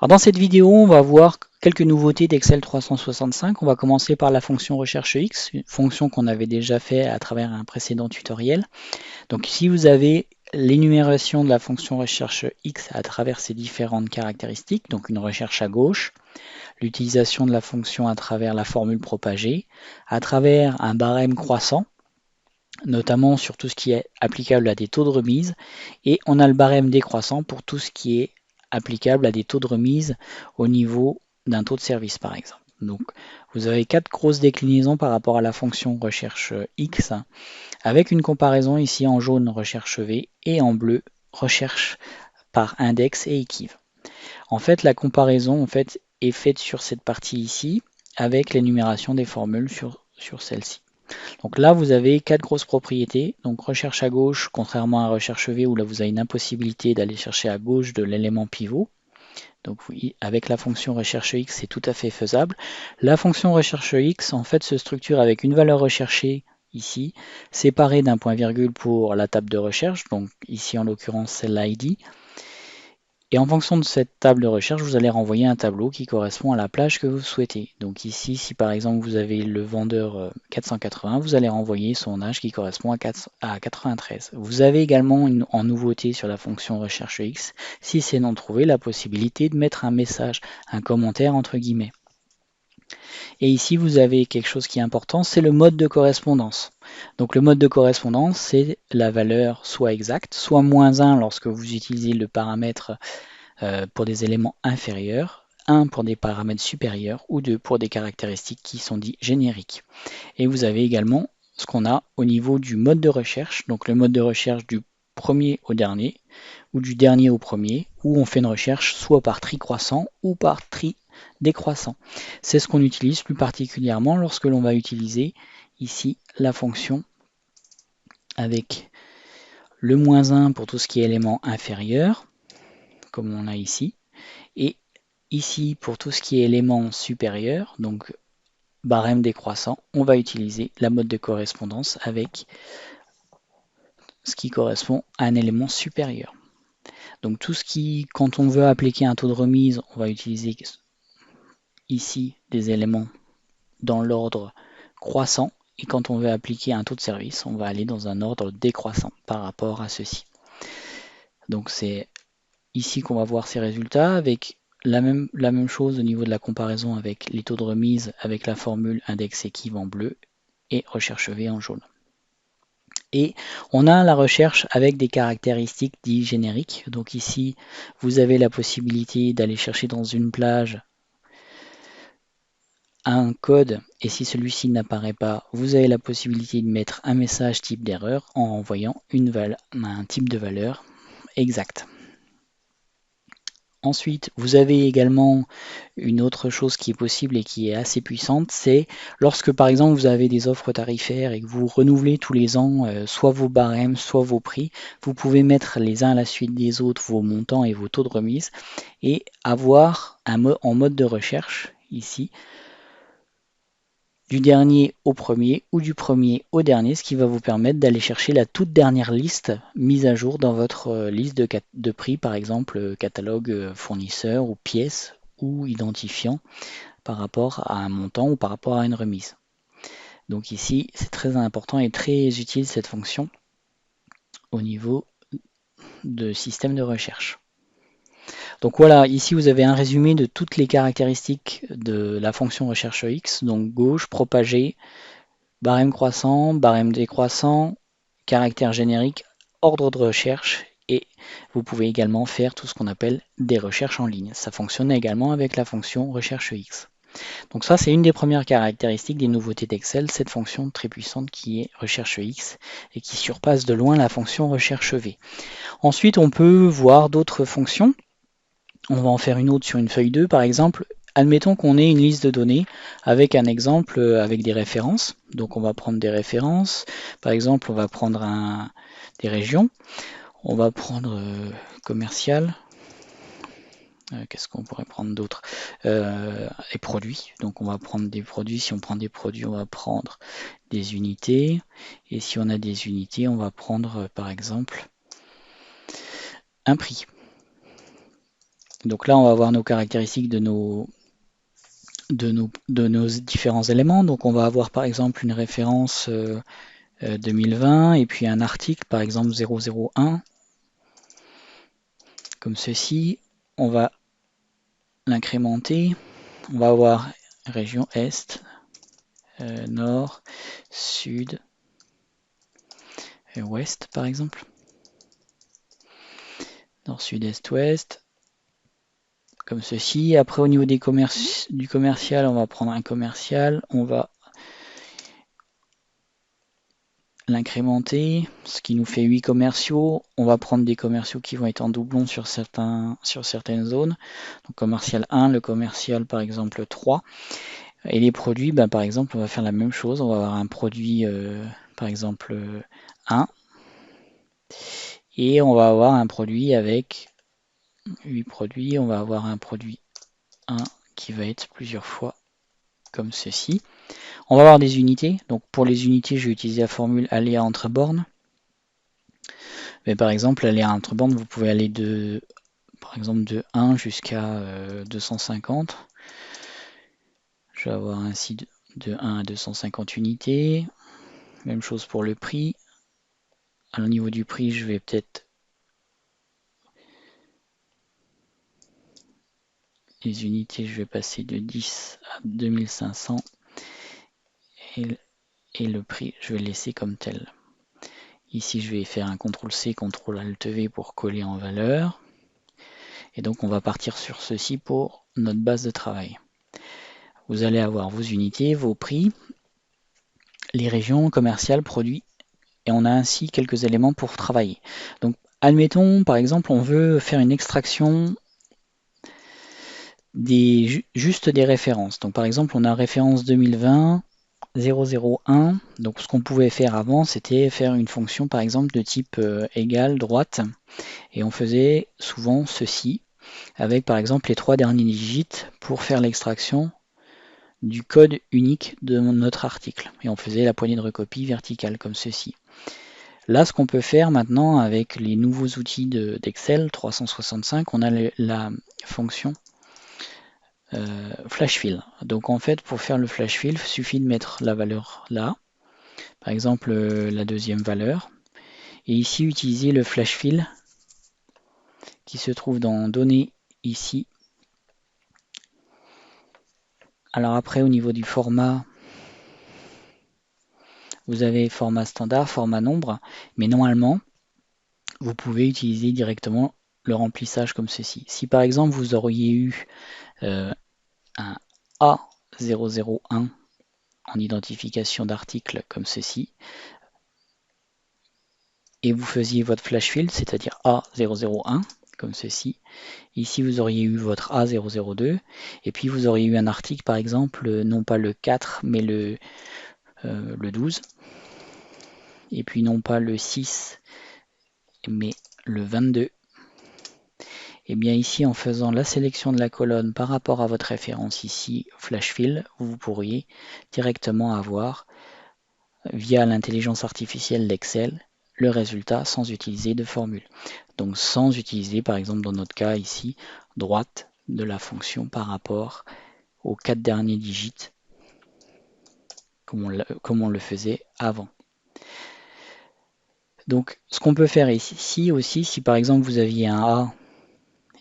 Alors dans cette vidéo, on va voir quelques nouveautés d'Excel 365. On va commencer par la fonction recherche X, une fonction qu'on avait déjà fait à travers un précédent tutoriel. Donc ici, vous avez l'énumération de la fonction recherche X à travers ses différentes caractéristiques, donc une recherche à gauche, l'utilisation de la fonction à travers la formule propagée, à travers un barème croissant, notamment sur tout ce qui est applicable à des taux de remise, et on a le barème décroissant pour tout ce qui est applicable à des taux de remise au niveau d'un taux de service par exemple. Donc vous avez quatre grosses déclinaisons par rapport à la fonction recherche X, avec une comparaison ici en jaune recherche V et en bleu recherche par index et équive. En fait, la comparaison est faite sur cette partie ici avec l'énumération des formules sur celle-ci. Donc là, vous avez quatre grosses propriétés. Donc recherche à gauche, contrairement à recherche V, où là vous avez une impossibilité d'aller chercher à gauche de l'élément pivot. Donc oui, avec la fonction recherche X, c'est tout à fait faisable. La fonction recherche X, en fait, se structure avec une valeur recherchée ici, séparée d'un point virgule pour la table de recherche. Donc ici, en l'occurrence, c'est l'ID. Et en fonction de cette table de recherche, vous allez renvoyer un tableau qui correspond à la plage que vous souhaitez. Donc ici, si par exemple vous avez le vendeur 480, vous allez renvoyer son âge qui correspond à 93. Vous avez également en nouveauté sur la fonction recherche X, si c'est non trouvé, la possibilité de mettre un message, un commentaire entre guillemets. Et ici, vous avez quelque chose qui est important, c'est le mode de correspondance. Donc le mode de correspondance, c'est la valeur soit exacte, soit -1 lorsque vous utilisez le paramètre pour des éléments inférieurs, 1 pour des paramètres supérieurs ou 2 pour des caractéristiques qui sont dits génériques. Et vous avez également ce qu'on a au niveau du mode de recherche, donc le mode de recherche du premier au dernier ou du dernier au premier, où on fait une recherche soit par tri croissant ou par tri décroissant. C'est ce qu'on utilise plus particulièrement lorsque l'on va utiliser ici la fonction avec le -1 pour tout ce qui est élément inférieur, comme on a ici, et ici pour tout ce qui est élément supérieur, donc barème décroissant, on va utiliser la mode de correspondance avec ce qui correspond à un élément supérieur. Donc tout ce qui, quand on veut appliquer un taux de remise, on va utiliser ici des éléments dans l'ordre croissant, et quand on veut appliquer un taux de service, on va aller dans un ordre décroissant par rapport à ceci. Donc c'est ici qu'on va voir ces résultats avec la même chose au niveau de la comparaison avec les taux de remise avec la formule index équive en bleu et recherche V en jaune. Et on a la recherche avec des caractéristiques dites génériques. Donc ici, vous avez la possibilité d'aller chercher dans une plage un code, et si celui-ci n'apparaît pas, vous avez la possibilité de mettre un message type d'erreur en envoyant un type de valeur exact. Ensuite, vous avez également une autre chose qui est possible et qui est assez puissante, c'est lorsque par exemple vous avez des offres tarifaires et que vous renouvelez tous les ans soit vos barèmes, soit vos prix, vous pouvez mettre les uns à la suite des autres vos montants et vos taux de remise et avoir en mode de recherche ici du dernier au premier ou du premier au dernier, ce qui va vous permettre d'aller chercher la toute dernière liste mise à jour dans votre liste de prix, par exemple catalogue fournisseur ou pièces ou identifiant par rapport à un montant ou par rapport à une remise. Donc ici, c'est très important et très utile cette fonction au niveau de système de recherche. Donc voilà, ici vous avez un résumé de toutes les caractéristiques de la fonction recherche X, donc gauche, propagée, barème croissant, barème décroissant, caractère générique, ordre de recherche, et vous pouvez également faire tout ce qu'on appelle des recherches en ligne. Ça fonctionne également avec la fonction recherche X. Donc ça, c'est une des premières caractéristiques des nouveautés d'Excel, cette fonction très puissante qui est recherche X et qui surpasse de loin la fonction recherche V. Ensuite, on peut voir d'autres fonctions. On va en faire une autre sur une feuille 2, par exemple. Admettons qu'on ait une liste de données avec un exemple avec des références. Donc on va prendre des références. Par exemple, on va prendre des régions. On va prendre commercial. Qu'est-ce qu'on pourrait prendre d'autre? Les produits. Donc on va prendre des produits. Si on prend des produits, on va prendre des unités. Et si on a des unités, on va prendre par exemple un prix. Donc là, on va voir nos caractéristiques de nos différents éléments. Donc on va avoir par exemple une référence 2020 et puis un article par exemple 001 comme ceci. On va l'incrémenter. On va avoir région Est, Nord, Sud et Ouest par exemple. Nord, Sud, Est, Ouest. Comme ceci. Après au niveau du commercial, on va prendre un commercial. On va l'incrémenter, ce qui nous fait 8 commerciaux. On va prendre des commerciaux qui vont être en doublon sur certaines zones. Donc commercial 1, le commercial par exemple 3. Et les produits, par exemple, on va faire la même chose. On va avoir un produit par exemple 1. Et on va avoir un produit avec 8 produits. On va avoir un produit 1 qui va être plusieurs fois comme ceci. On va avoir des unités. Donc pour les unités, je vais utiliser la formule aléa entre bornes. Mais par exemple, aléa entre bornes, vous pouvez aller par exemple de 1 jusqu'à 250. Je vais avoir ainsi de 1 à 250 unités. Même chose pour le prix. Au niveau du prix, je vais peut-être les unités, je vais passer de 10 à 2500 et le prix, je vais le laisser comme tel. Ici, je vais faire un CTRL-C, CTRL-ALT-V pour coller en valeur. Et donc, on va partir sur ceci pour notre base de travail. Vous allez avoir vos unités, vos prix, les régions commerciales, produits, et on a ainsi quelques éléments pour travailler. Donc, admettons, par exemple, on veut faire une extraction juste des références. Donc, par exemple, on a référence 2020, 001. Donc, ce qu'on pouvait faire avant, c'était faire une fonction, par exemple, de type égale droite. Et on faisait souvent ceci, avec, par exemple, les 3 derniers digits pour faire l'extraction du code unique de notre article. Et on faisait la poignée de recopie verticale, comme ceci. Là, ce qu'on peut faire maintenant avec les nouveaux outils d'Excel 365, on a la fonction flash fill. Donc en fait, pour faire le flash fill, il suffit de mettre la valeur là, par exemple la deuxième valeur, et ici utiliser le flash fill qui se trouve dans données ici. Alors après, au niveau du format, vous avez format standard, format nombre, mais normalement, vous pouvez utiliser directement le remplissage comme ceci. Si par exemple vous auriez eu un A001 en identification d'article comme ceci, et vous faisiez votre flash fill, c'est-à-dire A001, comme ceci. Ici, vous auriez eu votre A002, et puis vous auriez eu un article, par exemple, non pas le 4, mais le 12, et puis non pas le 6, mais le 22. Et bien ici, en faisant la sélection de la colonne par rapport à votre référence ici, flash fill, vous pourriez directement avoir, via l'intelligence artificielle d'Excel, le résultat sans utiliser de formule. Donc sans utiliser, par exemple dans notre cas ici, droite de la fonction par rapport aux 4 derniers digits, comme on le faisait avant. Donc ce qu'on peut faire ici aussi, si par exemple vous aviez un A,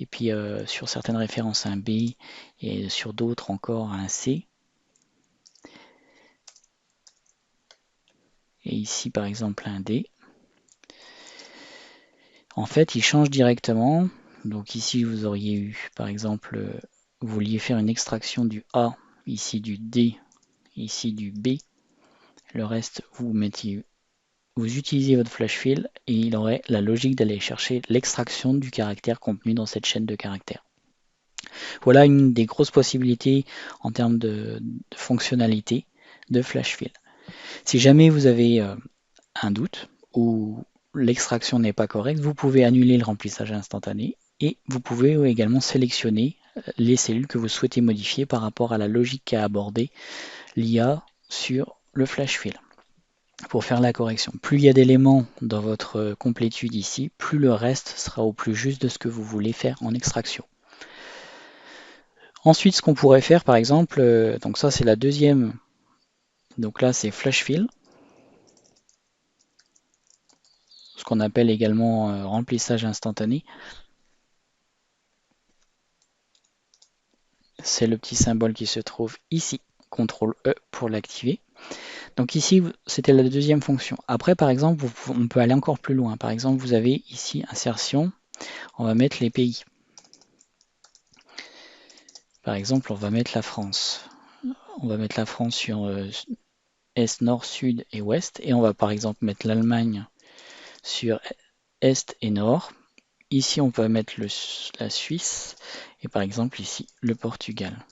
et puis sur certaines références un B, et sur d'autres encore un C, et ici par exemple un D, en fait il change directement. Donc ici vous auriez eu par exemple, vous vouliez faire une extraction du A, ici du D, ici du B, le reste vous utilisez votre flash fill et il aurait la logique d'aller chercher l'extraction du caractère contenu dans cette chaîne de caractères. Voilà une des grosses possibilités en termes de fonctionnalité de flash fill. Si jamais vous avez un doute ou l'extraction n'est pas correcte, vous pouvez annuler le remplissage instantané et vous pouvez également sélectionner les cellules que vous souhaitez modifier par rapport à la logique qu'a abordée l'IA sur le flash fill pour faire la correction. Plus il y a d'éléments dans votre complétude ici, plus le reste sera au plus juste de ce que vous voulez faire en extraction. Ensuite, ce qu'on pourrait faire, par exemple, donc ça c'est la deuxième, donc là c'est flash fill, ce qu'on appelle également remplissage instantané. C'est le petit symbole qui se trouve ici, CTRL E pour l'activer. Donc ici, c'était la deuxième fonction. Après, par exemple, on peut aller encore plus loin. Par exemple, vous avez ici insertion, on va mettre les pays. Par exemple, on va mettre la France. On va mettre la France sur Est, Nord, Sud et Ouest. Et on va par exemple mettre l'Allemagne sur Est et Nord. Ici, on peut mettre la Suisse et par exemple ici, le Portugal.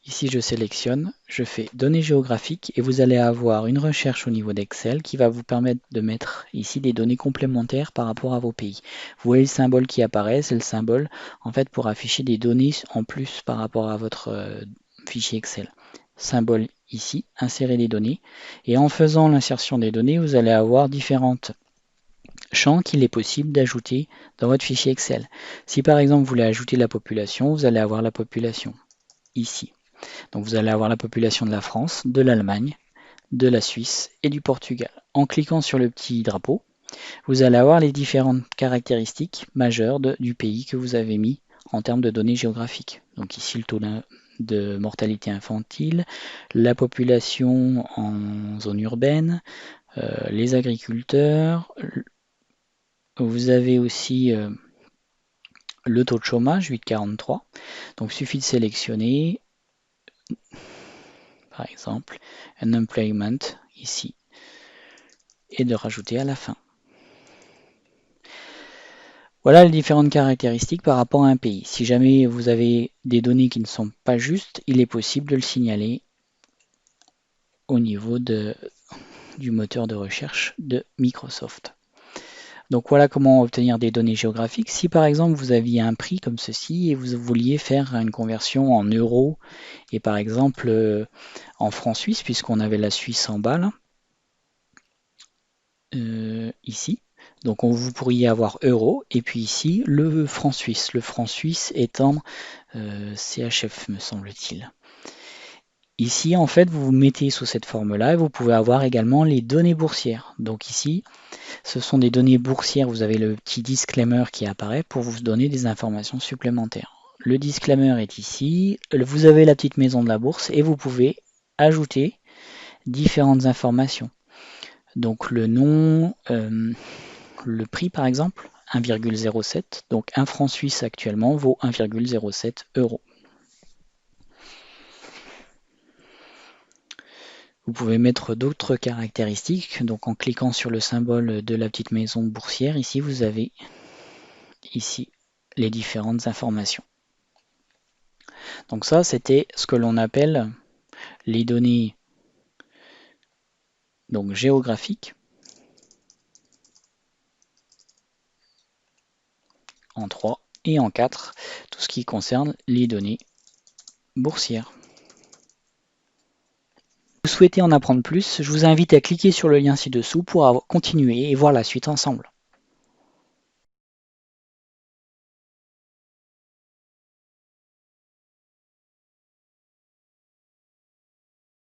Ici, je sélectionne, je fais données géographiques et vous allez avoir une recherche au niveau d'Excel qui va vous permettre de mettre ici des données complémentaires par rapport à vos pays. Vous voyez le symbole qui apparaît, c'est le symbole en fait pour afficher des données en plus par rapport à votre fichier Excel. Symbole ici, insérer les données et en faisant l'insertion des données, vous allez avoir différentes champs qu'il est possible d'ajouter dans votre fichier Excel. Si par exemple vous voulez ajouter la population, vous allez avoir la population ici. Donc vous allez avoir la population de la France, de l'Allemagne, de la Suisse et du Portugal. En cliquant sur le petit drapeau, vous allez avoir les différentes caractéristiques majeures du pays que vous avez mis en termes de données géographiques. Donc ici le taux de mortalité infantile, la population en zone urbaine, les agriculteurs. Vous avez aussi le taux de chômage, 8,43. Donc il suffit de sélectionner par exemple, unemployment ici, et de rajouter à la fin. Voilà les différentes caractéristiques par rapport à un pays. Si jamais vous avez des données qui ne sont pas justes, il est possible de le signaler au niveau du moteur de recherche de Microsoft. Donc voilà comment obtenir des données géographiques. Si par exemple vous aviez un prix comme ceci et vous vouliez faire une conversion en euros et par exemple en francs suisses, puisqu'on avait la Suisse en bas là, ici. Donc vous pourriez avoir euro et puis ici le franc suisse étant CHF me semble-t-il. Ici en fait vous vous mettez sous cette forme-là et vous pouvez avoir également les données boursières. Donc ici ce sont des données boursières, vous avez le petit disclaimer qui apparaît pour vous donner des informations supplémentaires. Le disclaimer est ici, vous avez la petite maison de la bourse et vous pouvez ajouter différentes informations. Donc le nom, le prix par exemple, 1,07. Donc un franc suisse actuellement vaut 1,07 euros. Vous pouvez mettre d'autres caractéristiques. Donc en cliquant sur le symbole de la petite maison boursière, ici vous avez ici les différentes informations. Donc ça c'était ce que l'on appelle les données donc géographiques en 3 et en 4, tout ce qui concerne les données boursières. Si vous souhaitez en apprendre plus, je vous invite à cliquer sur le lien ci-dessous pour continuer et voir la suite ensemble.